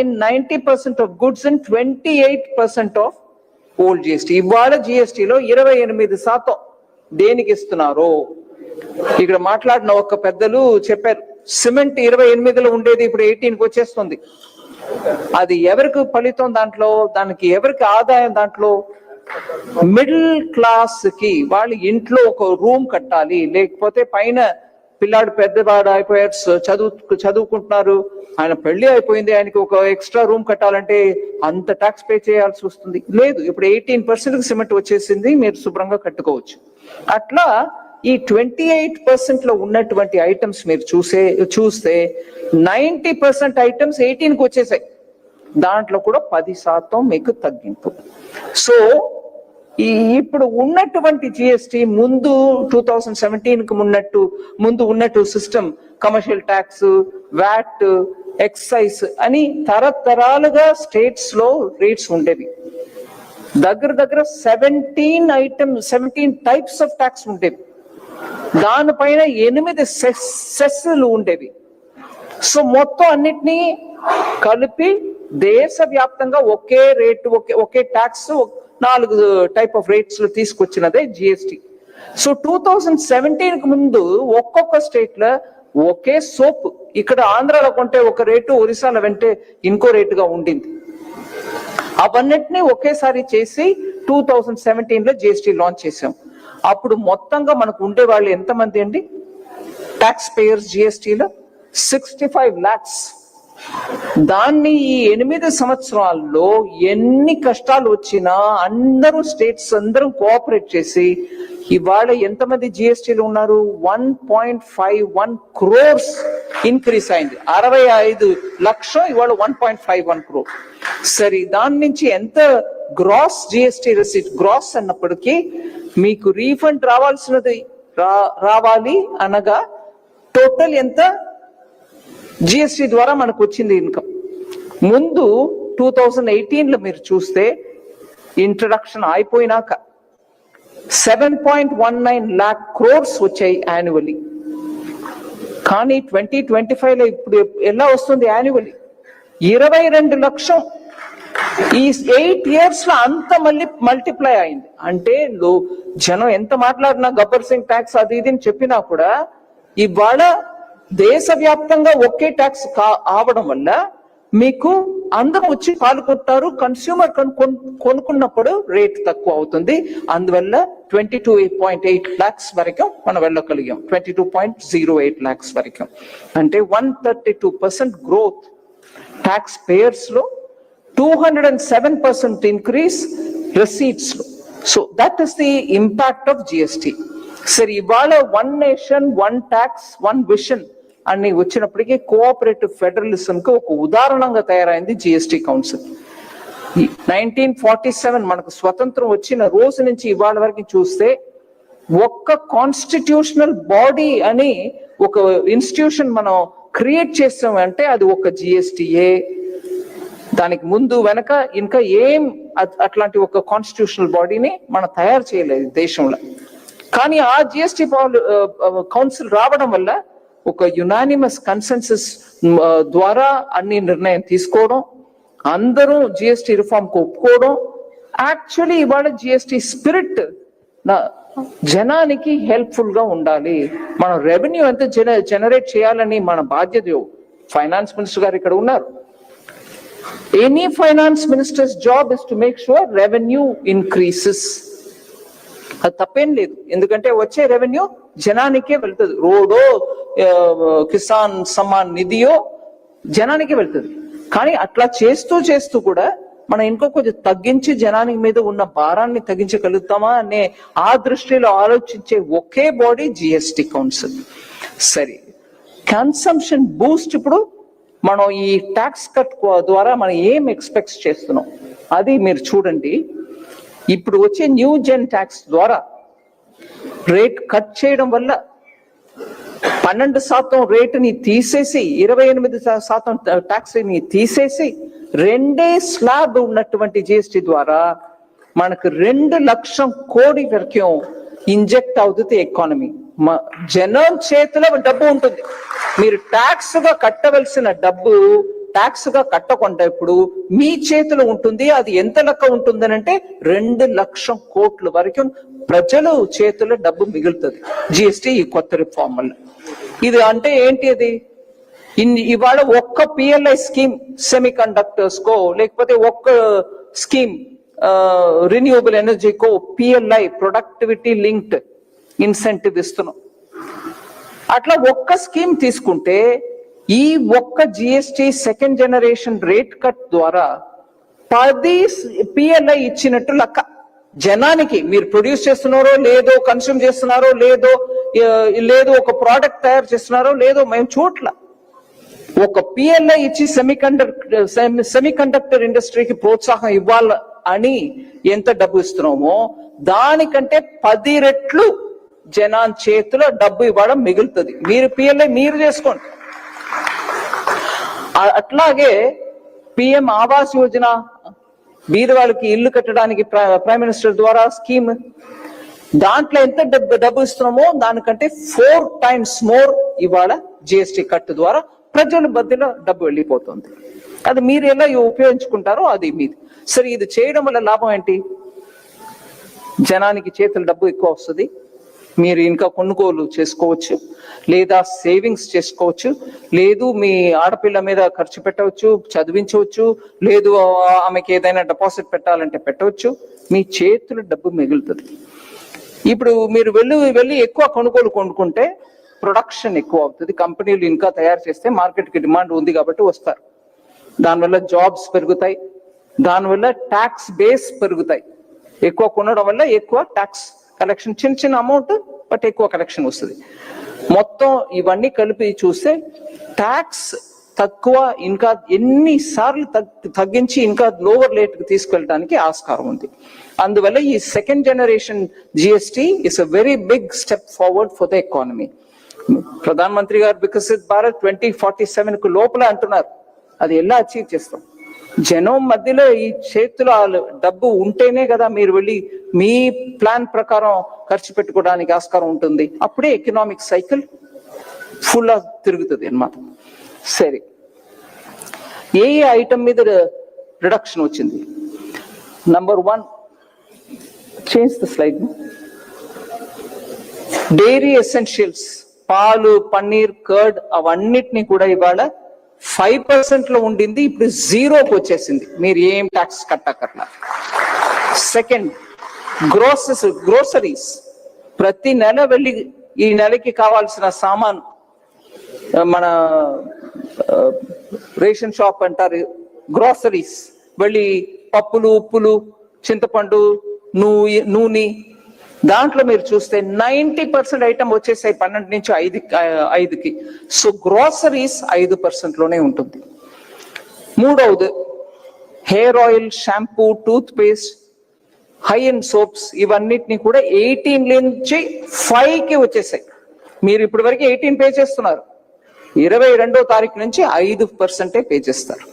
in 90% of goods and 28% of old GST. ఇవాళ జిఎస్టీలో 28% దేనికి ఇస్తున్నారు? ఇక్కడ మాట్లాడిన ఒక పెద్దలు చెప్పారు, సిమెంట్ 28లో ఉండేది ఇప్పుడు 18కి వచ్చేస్తుంది. అది ఎవరికి ఫలితం? దాంట్లో దానికి ఎవరికి ఆదాయం? దాంట్లో మిడిల్ క్లాస్ కి. వాళ్ళ ఇంట్లో ఒక రూమ్ కట్టాలి, లేకపోతే పైన పిల్లాడు పెద్దవాడు అయిపోయారు, చదువుకుంటున్నారు, ఆయన పెళ్లి అయిపోయింది, ఆయనకి ఒక ఎక్స్ట్రా రూమ్ కట్టాలంటే అంత ట్యాక్స్ పే చేయాల్సి వస్తుంది. లేదు, ఇప్పుడు 18% సిమెంట్ వచ్చేసింది, మీరు శుభ్రంగా కట్టుకోవచ్చు. అట్లా ఈ 28% లో ఉన్నటువంటి ఐటమ్స్ మీరు చూస్తే 90% ఐటమ్స్ 18కి వచ్చేసాయి. దాంట్లో కూడా 10% మీకు తగ్గింపు. సో ఇప్పుడు ఉన్నటువంటి జిఎస్టి ముందు 2017కి ముందు ఉన్నట్టు system, commercial tax, VAT, excise అని తరతరాలుగా స్టేట్స్ లో రేట్స్ ఉండేవి. దగ్గర 17 టైప్స్ ఆఫ్ ట్యాక్స్ ఉండేవి. దానిపైన 8 సెస్లు ఉండేవి. సో మొత్తం అన్నిటినీ కలిపి దేశవ్యాప్తంగా ఒకే రేటు, ఒకే ట్యాక్స్ 4 టైప్ ఆఫ్ రేట్స్ లో తీసుకొచ్చినదే జిఎస్టి. సో 2017కి ముందు ఒక్కొక్క స్టేట్ లో ఒకే సోప్, ఇక్కడ ఆంధ్రాలో కొంటే ఒక రేటు, ఒరిస్సాలో వెంటే ఇంకో రేటుగా ఉండింది. అవన్నిటినీ ఒకేసారి చేసి 2017లో జిఎస్టి లాంచ్ చేసాం. అప్పుడు మొత్తంగా మనకు ఉండే వాళ్ళు ఎంతమంది అండి ట్యాక్స్ పేయర్స్ జిఎస్టిలో? 65 lakhs. దాన్ని ఈ 8 సంవత్సరాల్లో ఎన్ని కష్టాలు వచ్చినా అందరూ స్టేట్స్ అందరూ కోఆపరేట్ చేసి ఇవాళ ఎంతమంది జిఎస్టీలు ఉన్నారు? 1.51 crores ఇంక్రీస్ అయింది. 65 లక్షలు ఇవాళ 1.51 crore. సరే, దాని నుంచి ఎంత గ్రాస్ జిఎస్టీ రిసీట్? గ్రాస్ అన్నప్పటికీ మీకు రీఫండ్ రావాలి అనగా టోటల్ ఎంత జిఎస్టీ ద్వారా మనకు వచ్చింది ఇన్కమ్? ముందు 2018లో మీరు చూస్తే ఇంట్రడక్షన్ అయిపోయినాక 7.19 lakh crores వచ్చాయి యాన్యువల్లీ. కానీ 2025లో ఇప్పుడు ఎలా వస్తుంది యాన్యువల్లీ? 22 లక్షలు. ఈ 8 years లో అంత మళ్ళీ మల్టిప్లై అయింది. అంటే జనం ఎంత మాట్లాడినా గబ్బర్ సింగ్ ట్యాక్స్ అది ఇది అని చెప్పినా కూడా ఇవాళ దేశవ్యాప్తంగా ఒకే ట్యాక్స్ అవడం వల్ల మీకు అందరూ వచ్చి పాల్గొంటారు. కన్స్యూమర్ కొనుక్కున్నప్పుడు రేట్ తక్కువ అవుతుంది. అందువల్ల 22.8 lakhs వరకు మనం వెళ్ళగలిగాం. 22.08 lakhs వరకు, అంటే 132% గ్రోత్. ట్యాక్స్ పేయర్స్ లో 207% ఇంక్రీస్ రిసీట్స్ లో. So that is the impact of GST. సరే, ఇవాళ 1 nation 1 tax 1 vision అని వచ్చినప్పటికీ కోఆపరేటివ్ ఫెడరలిజం కి ఒక ఉదాహరణంగా తయారైంది జిఎస్టి కౌన్సిల్. 1947 మనకు స్వతంత్రం వచ్చిన రోజు నుంచి ఇవాళ వరకు చూస్తే ఒక్క కాన్స్టిట్యూషనల్ బాడీ అని ఒక ఇన్స్టిట్యూషన్ మనం క్రియేట్ చేసామంటే అది ఒక జిఎస్టిఏ. దానికి ముందు వెనక ఇంకా ఏం అట్లాంటి ఒక కాన్స్టిట్యూషనల్ బాడీని మనం తయారు చేయలేదు దేశంలో. కానీ ఆ జిఎస్టి కౌన్సిల్ రావడం వల్ల ఒక యునానిమస్ కన్సెన్సస్ ద్వారా అన్ని నిర్ణయం తీసుకోవడం, అందరూ జిఎస్టి రిఫార్మ్ కు ఒప్పుకోవడం. యాక్చువల్లీ ఇవాళ జిఎస్టి స్పిరిట్ జనానికి హెల్ప్ఫుల్ గా ఉండాలి. మనం రెవెన్యూ ఎంత జనరేట్ చేయాలని మన బాధ్యత. ఫైనాన్స్ మినిస్టర్ గారు ఇక్కడ ఉన్నారు. Any finance ministers job is to make sure revenue increases. అది తప్పేం లేదు, ఎందుకంటే వచ్చే రెవెన్యూ జనానికే వెళ్తుంది. రోడో, కిసాన్ సమ్మాన్ నిధియో జనానికి వెళ్తుంది. కానీ అట్లా చేస్తూ కూడా మనం ఇంకో కొంచెం తగ్గించి జనానికి మీద ఉన్న భారాన్ని తగ్గించగలుగుతామా అనే ఆ దృష్టిలో ఆలోచించే ఒకే బాడీ జిఎస్టి కౌన్సిల్. సరే, కన్సంప్షన్ బూస్ట్. ఇప్పుడు మనం ఈ ట్యాక్స్ కట్ ద్వారా మనం ఏం ఎక్స్పెక్ట్ చేస్తున్నాం అది మీరు చూడండి. ఇప్పుడు వచ్చే న్యూ జెన్ ట్యాక్స్ ద్వారా రేట్ కట్ చేయడం వల్ల 12% రేటుని తీసేసి 28% ట్యాక్స్ ని తీసేసి 2 స్లాబ్ ఉన్నటువంటి జిఎస్టి ద్వారా మనకు 2 లక్షల కోటి వరకు ఇంజెక్ట్ అవుతుంది ఎకానమీ. జనం చేతిలో డబ్బు ఉంటుంది. మీరు ట్యాక్స్ గా కట్టవలసిన డబ్బు ట్యాక్స్ గా కట్టకుండా ఇప్పుడు మీ చేతిలో ఉంటుంది. అది ఎంత లెక్క ఉంటుందని అంటే 2 లక్షల కోట్ల వరకు ప్రజలు చేతిలో డబ్బు మిగులుతుంది జిఎస్టీ ఈ కొత్త రిఫార్మ్ వల్ల. ఇది అంటే ఏంటి? అది ఇవాళ ఒక్క పిఎల్ఐ స్కీమ్ సెమీ కండక్టర్స్ కో లేకపోతే ఒక్క స్కీమ్ రిన్యూవబుల్ ఎనర్జీకో పిఎల్ఐ ప్రొడక్టివిటీ లింక్డ్ ఇన్సెంటివ్ ఇస్తున్నాం. అట్లా ఒక్క స్కీమ్ తీసుకుంటే ఈ ఒక్క GST second generation rate cut ద్వారా 10 పిఎల్ఐ ఇచ్చినట్టు లెక్క. జనానికి మీరు ప్రొడ్యూస్ చేస్తున్నారో లేదో, కన్స్యూమ్ చేస్తున్నారో లేదో ఒక ప్రోడక్ట్ తయారు చేస్తున్నారో లేదో మేము చూట్ల ఒక పిఎల్ఐ ఇచ్చి సెమీ కండక్టర్ ఇండస్ట్రీకి ప్రోత్సాహం ఇవ్వాలి అని ఎంత డబ్బు ఇస్తున్నామో దానికంటే 10 రెట్లు జనాన్ చేతిలో డబ్బు ఇవ్వడం మిగులుతుంది. మీరు పిఎల్ఐ మీరు చేసుకోండి. అట్లాగే పిఎం ఆవాస్ యోజన బీద వాళ్ళకి ఇల్లు కట్టడానికి ప్రైమ్ మినిస్టర్ ద్వారా స్కీమ్, దాంట్లో ఎంత డబ్బు ఇస్తున్నామో దానికంటే 4 times మోర్ ఇవాళ జిఎస్టీ కట్ ద్వారా ప్రజల మధ్యలో డబ్బు వెళ్ళిపోతుంది. అది మీరు ఎలా ఉపయోగించుకుంటారో అది మీది. సరే, ఇది చేయడం వల్ల లాభం ఏంటి? జనానికి చేతుల డబ్బు ఎక్కువ వస్తుంది. మీరు ఇంకా కొనుగోలు చేసుకోవచ్చు, లేదా సేవింగ్స్ చేసుకోవచ్చు, లేదు మీ ఆడపిల్ల మీద ఖర్చు పెట్టవచ్చు, చదివించవచ్చు, లేదు ఆమెకి ఏదైనా డిపాజిట్ పెట్టాలంటే పెట్టవచ్చు. మీ చేతుల డబ్బు మిగులుతుంది. ఇప్పుడు మీరు వెళ్ళి ఎక్కువ కొనుక్కుంటే ప్రొడక్షన్ ఎక్కువ అవుతుంది. కంపెనీలు ఇంకా తయారు చేస్తే మార్కెట్కి డిమాండ్ ఉంది కాబట్టి వస్తారు. దానివల్ల జాబ్స్ పెరుగుతాయి, దానివల్ల ట్యాక్స్ బేస్ పెరుగుతాయి. ఎక్కువ కొనడం వల్ల ఎక్కువ ట్యాక్స్ కలెక్షన్, చిన్న అమౌంట్ బట్ ఎక్కువ కలెక్షన్ వస్తుంది. మొత్తం ఇవన్నీ కలిపి చూస్తే ట్యాక్స్ తక్కువ, ఇంకా ఎన్నిసార్లు తగ్గించి ఇంకా లోవర్ రేట్ కి తీసుకెళ్ళడానికి ఆస్కారం ఉంది. అందువల్ల ఈ second generation GST is a very big step forward for the economy. ప్రధాన మంత్రి గారు వికసిత్ భారత్ 2047 కు లోపల అంటున్నారు. అది ఎలా అచీవ్ చేస్తాం? జనం మధ్యలో ఈ చేతిలో డబ్బు ఉంటేనే కదా మీరు వెళ్ళి మీ ప్లాన్ ప్రకారం ఖర్చు పెట్టుకోవడానికి ఆస్కారం ఉంటుంది. అప్పుడే ఎకనామిక్ సైకిల్ ఫుల్ తిరుగుతుంది అన్నమాట. సరే, ఏ ఐటమ్ మీద రిడక్షన్ వచ్చింది? Number 1, change the slide. Dairy essentials, పాలు, పన్నీర్, కర్డ్ అవన్నిటినీ కూడా ఇవాళ 5% లో ఉండింది, ఇప్పుడు 0కి వచ్చేసింది. మీరు ఏం ట్యాక్స్ కట్టకర్లా. Second, groceries. ప్రతి నెల వెళ్ళి ఈ నెలకి కావాల్సిన సామాన్, మన రేషన్ షాప్ అంటారు, గ్రోసరీస్, వెళ్ళి పప్పులు, ఉప్పులు, చింతపండు, నూనె, దాంట్లో మీరు చూస్తే 90% ఐటమ్ వచ్చేసాయి 12 నుంచి 5కి. సో గ్రోసరీస్ 5% లోనే ఉంటుంది. మూడవది hair oil, shampoo, toothpaste, హై అండ్ సోప్స్, ఇవన్నిటిని కూడా 18 నుంచి 5కి వచ్చేసాయి. మీరు ఇప్పటి వరకు 18 పే చేస్తున్నారు, 22వ తారీఖు నుంచి 5% పే చేస్తారు.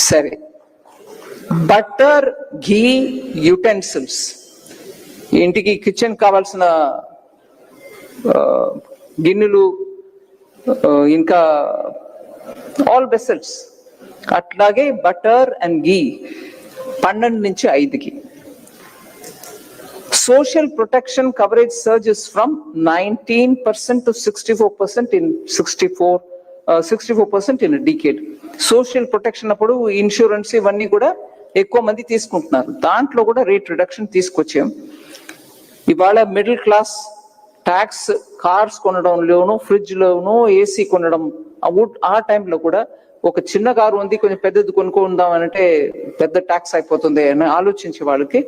సరే, బటర్, ఘీ, యుటెన్సిల్స్, ఇంటికి కిచెన్ కావాల్సిన గిన్నెలు, ఇంకా ఆల్ వెసల్స్, అట్లాగే బటర్ అండ్ ఘీ 12 నుంచి 5కి. Social protection coverage surges from 19% to 64% in 64% in a decade. Social protection అప్పుడు ఇన్సూరెన్స్ ఇవన్నీ కూడా ఎక్కువ మంది తీసుకుంటున్నారు. దాంట్లో కూడా రేట్ రిడక్షన్ తీసుకొచ్చాం. ఇవాళ మిడిల్ క్లాస్ ట్యాక్స్ కార్స్ కొనడంలోను, ఫ్రిడ్జ్ లోను, ఏసీ కొనడం, ఆ టైంలో కూడా ఒక చిన్న కారు ఉంది, కొంచెం పెద్దది కొనుక్కుందాం అంటే పెద్ద ట్యాక్స్ అయిపోతుంది అని ఆలోచించే వాళ్ళకి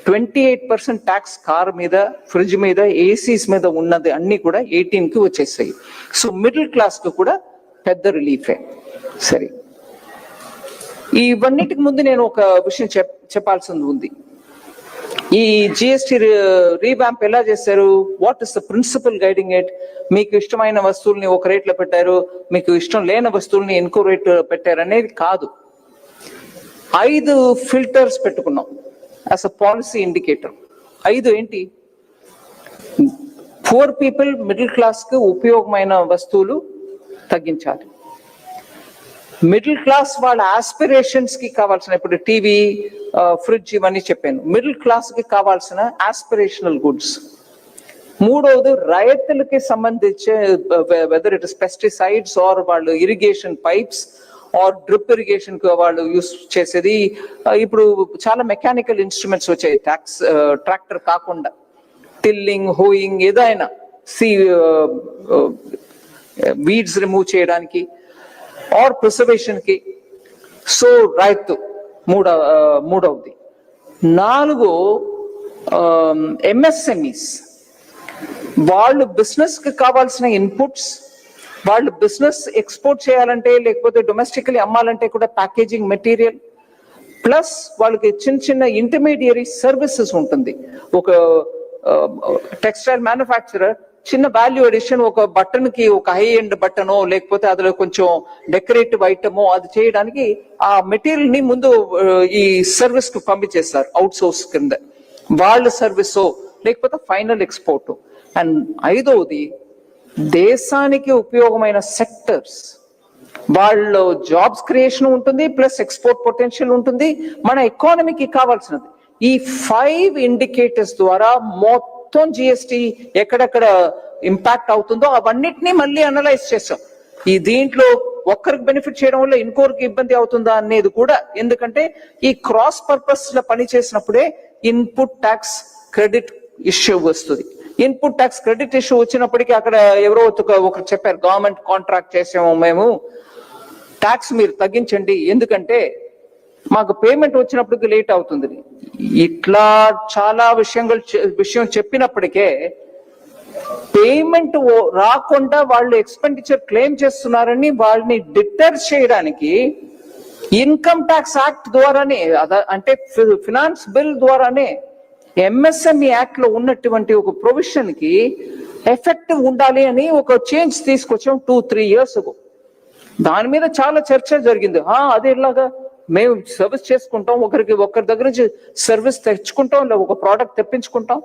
28% ట్యాక్స్ కార్ మీద, ఫ్రిడ్జ్ మీద, ఏసీస్ మీద ఉన్నది అన్ని కూడా 18కి వచ్చేసాయి. సో మిడిల్ క్లాస్ కు కూడా పెద్ద రిలీఫే. సరే, ఇవన్నిటికి ముందు నేను ఒక విషయం చెప్పాల్సింది ఉంది. ఈ జిఎస్టి రీవ్యాంప్ ఎలా చేశారు? What is the principle guiding it? మీకు ఇష్టమైన వస్తువుల్ని ఒక రేట్లో పెట్టారు, మీకు ఇష్టం లేని వస్తువుల్ని ఇంకో రేట్ పెట్టారు అనేది కాదు. 5 ఫిల్టర్స్ పెట్టుకున్నాం యాజ్ అ పాలసీ ఇండికేటర్. 5 ఏంటి? పూర్ పీపుల్, మిడిల్ క్లాస్ కు ఉపయోగమైన వస్తువులు తగ్గించాలి. మిడిల్ క్లాస్ వాళ్ళ ఆస్పిరేషన్స్ కి కావాల్సిన, ఇప్పుడు టీవీ, ఫ్రిడ్జ్ ఇవన్నీ చెప్పాను, మిడిల్ క్లాస్ కి కావాల్సిన ఆస్పిరేషనల్ గుడ్స్. మూడవది రైతులకి సంబంధించే whether it is pesticides or వాళ్ళు irrigation pipes or drip irrigation వాళ్ళు యూస్ చేసేది. ఇప్పుడు చాలా మెకానికల్ ఇన్స్ట్రుమెంట్స్ వచ్చాయి, ట్రాక్టర్ కాకుండా, టిల్లింగ్, హోయింగ్, ఏదైనా వీడ్స్ రిమూవ్ చేయడానికి ఆర్ ప్రిజర్వేషన్ కి. సో రైతు మూడవది. 4 ఎంఎస్ఎంఈస్, వాళ్ళు బిజినెస్ కి కావాల్సిన ఇన్పుట్స్, వాళ్ళు బిజినెస్ ఎక్స్పోర్ట్ చేయాలంటే లేకపోతే డొమెస్టికలీ అమ్మాలంటే కూడా ప్యాకేజింగ్ మెటీరియల్, ప్లస్ వాళ్ళకి చిన్న చిన్న ఇంటర్మీడియరీ సర్వీసెస్ ఉంటుంది. ఒక టెక్స్టైల్ మ్యానుఫ్యాక్చరర్ చిన్న వాల్యూ అడిషన్, ఒక బటన్ కి ఒక హై ఎండ్ బటనో లేకపోతే అందులో కొంచెం డెకరేటివ్ ఐటమో అది చేయడానికి ఆ మెటీరియల్ ని ముందు ఈ సర్వీస్ కు పంపించేస్తారు అవుట్ సోర్స్ కింద, వాళ్ళ సర్వీస్ లేకపోతే ఫైనల్ ఎక్స్పోర్ట్. అండ్ 5వది దేశానికి ఉపయోగమైన సెక్టర్స్, వాళ్ళు జాబ్స్ క్రియేషన్ ఉంటుంది, ప్లస్ ఎక్స్పోర్ట్ పొటెన్షియల్ ఉంటుంది, మన ఎకానమీకి కావాల్సినది. ఈ 5 ఇండికేటర్స్ ద్వారా మొత్తం జిఎస్టి ఎక్కడెక్కడ ఇంపాక్ట్ అవుతుందో అవన్నిటినీ మళ్ళీ అనలైజ్ చేస్తాం. ఈ దీంట్లో ఒక్కరికి బెనిఫిట్ చేయడం వల్ల ఇంకొకరికి ఇబ్బంది అవుతుందా అనేది కూడా, ఎందుకంటే ఈ క్రాస్ పర్పస్ లో పని చేసినప్పుడే ఇన్పుట్ ట్యాక్స్ క్రెడిట్ ఇష్యూ వస్తుంది. ఇన్పుట్ ట్యాక్స్ క్రెడిట్ ఇష్యూ వచ్చినప్పటికీ అక్కడ ఎవరో ఒకరు చెప్పారు, గవర్నమెంట్ కాంట్రాక్ట్ చేసాము మేము, ట్యాక్స్ మీరు తగ్గించండి ఎందుకంటే మాకు పేమెంట్ వచ్చినప్పటికి లేట్ అవుతుంది. ఇట్లా చాలా విషయం చెప్పినప్పటికే పేమెంట్ రాకుండా వాళ్ళు ఎక్స్పెండిచర్ క్లెయిమ్ చేస్తున్నారని వాళ్ళని డిటర్ చేయడానికి ఇన్కమ్ ట్యాక్స్ యాక్ట్ ద్వారానే, అంటే ఫినాన్స్ బిల్ ద్వారానే ఎంఎస్ఎంఈ యాక్ట్ లో ఉన్నటువంటి ఒక ప్రొవిజన్ కి ఎఫెక్టివ్ ఉండాలి అని ఒక చేంజ్ తీసుకొచ్చాం 2-3 years ago. దాని మీద చాలా చర్చ జరిగింది. అదే ఇలాగా మేము సర్వీస్ చేసుకుంటాం, ఒకరి దగ్గర నుంచి సర్వీస్ తెచ్చుకుంటాం, ఒక ప్రోడక్ట్ తెప్పించుకుంటాం,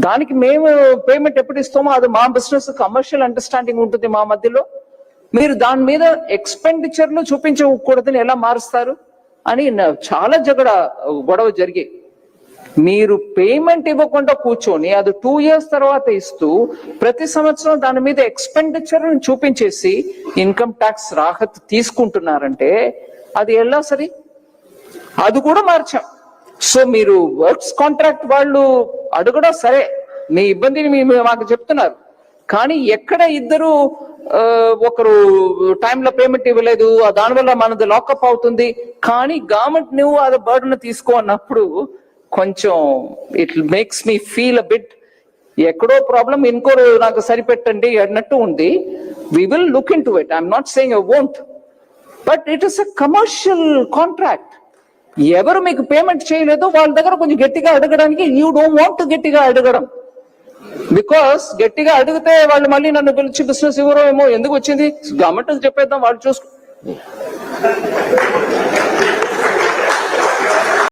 దానికి మేము పేమెంట్ ఎప్పుడు ఇస్తామో అది మా బిజినెస్ కమర్షియల్ అండర్స్టాండింగ్ ఉంటుంది మా మధ్యలో, మీరు దాని మీద ఎక్స్పెండిచర్లు చూపించకూడదని ఎలా మారుస్తారు అని చాలా గొడవ జరిగాయి. మీరు పేమెంట్ ఇవ్వకుండా కూర్చొని అది 2 years తర్వాత ఇస్తూ ప్రతి సంవత్సరం దాని మీద ఎక్స్పెండిచర్ చూపించేసి ఇన్కమ్ ట్యాక్స్ రాహత్ తీసుకుంటున్నారంటే అది ఎలా సరి? అది కూడా మార్చాం. సో మీరు వర్క్స్ కాంట్రాక్ట్ వాళ్ళు అడగడం సరే, మీ ఇబ్బందిని మాకు చెప్తున్నారు, కానీ ఎక్కడ ఇద్దరు ఒకరు టైంలో పేమెంట్ ఇవ్వలేదు, దానివల్ల మనది లాకప్ అవుతుంది, కానీ గవర్నమెంట్ నువ్వు అది బర్డన్ తీసుకో అన్నప్పుడు కొంచెం it makes me feel a bit ఎక్కడో ప్రాబ్లం, ఇంకోరు నాకు సరిపెట్టండి అన్నట్టు ఉంది. We will look into it, I'm not saying I won't, but it is a commercial contract. ఎవరు మీకు పేమెంట్ చేయలేదో వాళ్ళ దగ్గర కొంచెం గట్టిగా అడగడానికి యూ డోంట్ వాంట్ గట్టిగా అడగడం, బికాస్ గట్టిగా అడిగితే వాళ్ళు మళ్ళీ నన్ను పిలిచి బిజినెస్ ఇవ్వరో ఏమో, ఎందుకు వచ్చింది గవర్నమెంట్ చెప్పేద్దాం వాళ్ళు చూసుకో.